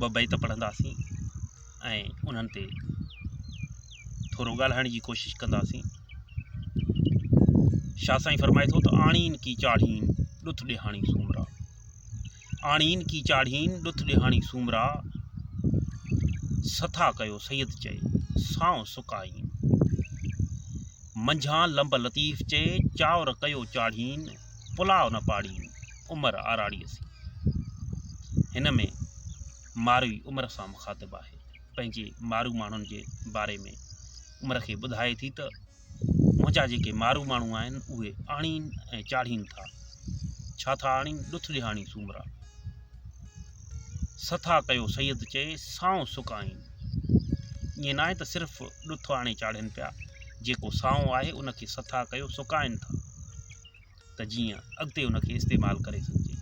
ॿ बैत पढ़ंदासीं ऐं उन्हनि ते थोरो ॻाल्हाइण जी कोशिशि कंदासीं। शाह साईं फरमाए थो त आणीन की चाढ़ीन ॾुथ ॾिहाणी सूमरा, आणीन की चाढ़ीन ॾुथ ॾिहाणी सूमरा, सथा कयो सैयद चए साओ सुकाईन, मंझां लंब लतीफ़ चए चांवर कयो चाढ़ीन, पुलाव न पाड़ीन उमर आराड़ीअ सी। हिन में मारवी उमर सां मुखातिब आहे, पंहिंजे मारू माण्हुनि जे बारे में उमर खे ॿुधाए थी त मुंहिंजा जेके मारू माण्हू आहिनि उहे आणीन ऐं चाढ़ीन था। छा था आणीन? ॾुथ ॾिहाणी सूमरा। सथा कयो सैयद चए साओ सुकाईन। ईअं न आहे त सिर्फ़ु ॾुथ आणे चाढ़नि पिया, जेको साओ आहे उनखे सथा कयो सुकाइनि था त जीअं अॻिते उनखे इस्तेमालु करे सघिजे।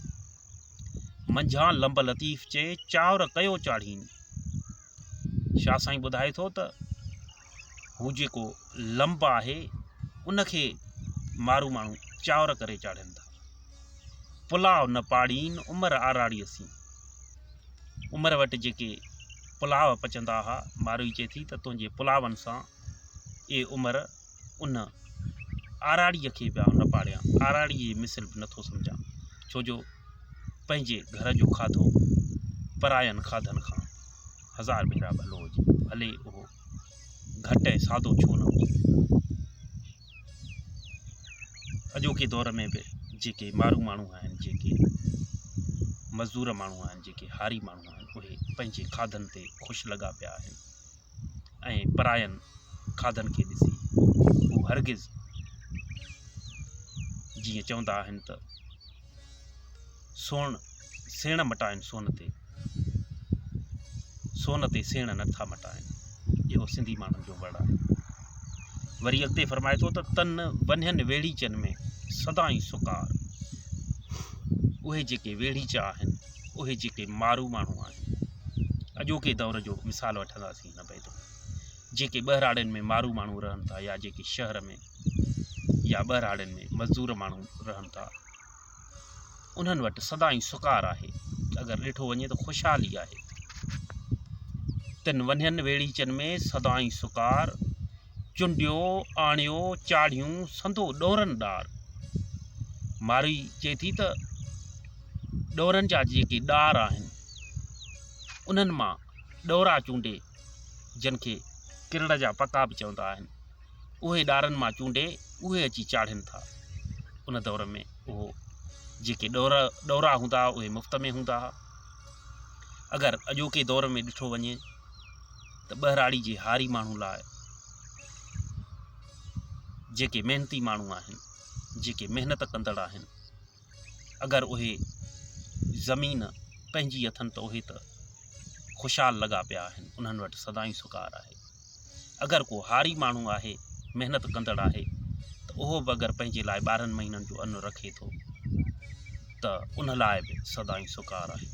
मंझां लंब लतीफ़ चए चांवर कयो चाढ़ीन। शाह साईं ॿुधाए थो त हू जेको लंब आहे उनखे मारू माण्हू चांवर करे चाढ़नि था। पुलाव न पाड़ीन उमर आराड़ीअ सी। उमर वटि जेके पुलाव पचंदा हुआ, मारवी चए थी त तुंहिंजे पुलावनि सां ए उमर उन आराड़ीअ खे पिया न पाड़िया। आराड़ीअ जी मिसल बि नथो सम्झां, छो जो पंहिंजे घर जो खाधो परायनि खाधनि खां हज़ार भेरा भलो हुजे, भले उहो घटि ऐं सादो छो न हुजे। अॼोके दौर में बि जेके मारू माण्हू आहिनि, जेके मज़दूर माण्हू आहिनि, जेके हारी माण्हू आहिनि, उहे पंहिंजे खाधनि ते ख़ुशि लॻा पिया आहिनि ऐं परायनि खाधनि खे ॾिसी हू हरगिज़, जीअं चवंदा आहिनि त सेण मटाइनि सोन ते सेण नथा मटाइनि। इहो सिंधी माण्हुनि जो वड़ आहे। वरी अॻिते फरमाए थो त तन वन्यनि वेड़ीचनि में सदाई सुकार। उहे जेके वेड़ीचा आहिनि, उहे जेके मारू माण्हू आहिनि, अॼोके दौर जो मिसाल वठंदासीं हिन बैत में, जेके ॿहिराड़नि में मारू माण्हू रहनि था या जेके शहर में या ॿहिराड़नि में मज़दूर माण्हू रहनि था, उन्हनि वटि सदाई सुकार आहे। अगरि ॾिठो वञे त ख़ुशहाली आहे। तिन वन्यनि वेड़ीचनि में सदाई सुकार, चुंडियो आणियो चाढ़ियूं संदो ॾोरनि ॾार। मारवी चए थी त ॾोरनि जा जेके ॾार आहिनि उन्हनि मां ॾोरा चूंडे, जिन खे किरड़ जा पका बि चवंदा आहिनि, उहे ॾारनि मां चूंडे उहे अची चाढ़नि था। उन दौर में उहो जेके ॾोरा हूंदा उहे मुफ़्त में हूंदा हुआ। अगरि अॼोके दौर में ॾिठो वञे त ॿहिराड़ी जे हारी माण्हू लाइ, जेके महिनती माण्हू आहिनि, जेके महिनत कंदड़ आहिनि, अगरि उहे ज़मीन पंहिंजी अथनि त उहे त ख़ुशहाल लॻा पिया आहिनि, उन्हनि वटि सदाई सुकार आहे। अगरि को हारी माण्हू आहे, महिनत कंदड़ आहे, त उहो बि अगरि पंहिंजे लाइ 12 महीननि जो अन्न रखे थो त उन लाइ बि सदाई सुकार आहे।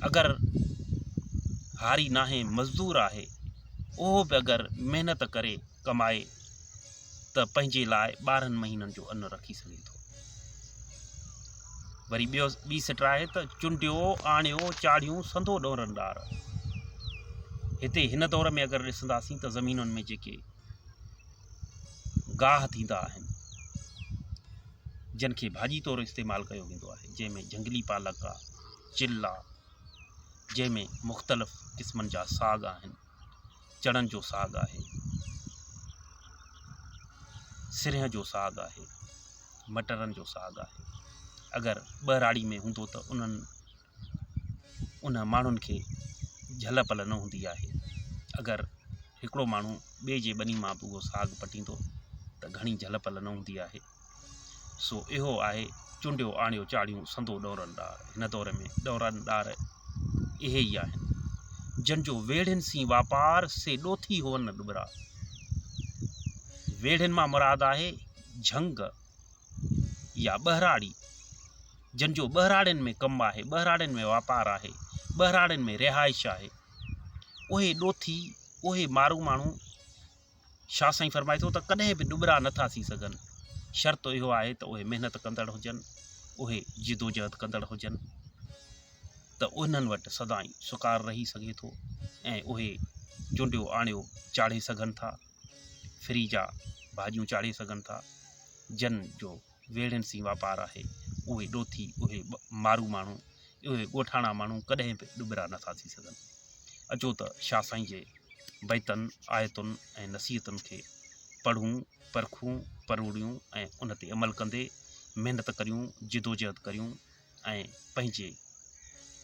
अगरि हारी नाहे, मज़दूर आहे, उहो बि अगरि महिनत करे कमाए त पंहिंजे लाइ 12 महीननि जो अन्न रखी सघे थो। वरी ॿी सिट आहे त चुंडियो आणियो चाढ़ियूं संदो ॾोरनि ॾार। हिते हिन दौर में अगरि ॾिसंदासीं त ज़मीनुनि में जेके गाह थींदा आहिनि, जिन खे भाॼी तौरु इस्तेमालु कयो वेंदो आहे, जंहिंमें झंगली पालक आहे, चिल आहे, जंहिंमें मुख़्तलिफ़ क़िस्मनि जा साग आहिनि, चणनि जो साग आहे, सिरह जो साग आहे, मटरनि जो साग आहे। अगरि ॿहिराड़ी में हूंदो त उन माण्हुनि खे झल पल न हूंदी आहे। अगरि हिकिड़ो माण्हू ॿिए जे ॿनी मां बि उहो साग पटींदो त घणी झल पल न हूंदी आहे। सो इहो आहे चुंडियो आणियो चाढ़ियूं संदो ॾोरनि ॾार। हिन दौर में ॾोरनि ॾार इहे ई आहिनि। जंहिंजो वेड़ियुनि सी वापार से ॾोथी हुअनि ॾुबरा। वेड़ियुनि मां मुराद आहे झंग या ॿहिराड़ी, जंहिंजो ॿहिराड़ियुनि में कमु आहे, ॿहिराड़ियुनि में वापारु आहे, ॿहिराड़ियुनि में रिहाइश आहे, उहे ॾोथी, उहे मारू माण्हू, शाह साईं फरमाए थो त कॾहिं बि ॾुबरा नथा थी सघनि। शर्त इहो आहे त उहे महिनत कंदड़ हुजनि, उहे जिदोजहद कंदड़ हुजनि। त उन्हनि वटि सदाईं सुकार रही सघे थो ऐं उहे चूंडियो आणियो चाढ़े सघनि था, फ्री जा भाॼियूं चाढ़े सघनि था। जन जो वेड़नि सी वापारु आहे उहे ॾोथी, उहे मारू माण्हू, उहे ॻोठाणा माण्हू कॾहिं बि ॾुबरा नथा थी सघनि। अचो त शाह साईं जे बैतनि, आयतुनि ऐं नसीहतुनि खे पढ़ूं, परखूं, परोड़ियूं ऐं उन ते अमल कंदे महिनत करियूं, जिदोजहद करियूं ऐं पंहिंजे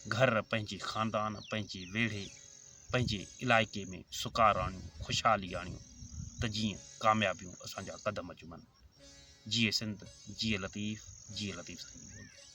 घर, पंहिंजे ख़ानदान, पंहिंजे वेढ़े, पंहिंजे इलाइक़े में सुकार आणियूं, ख़ुशहाली आणियूं, त जीअं कामयाबियूं असांजा क़दम चुमनि। जिए सिंध, जिए लतीफ़, जिए लतीफ़ साईं जी ॿोली।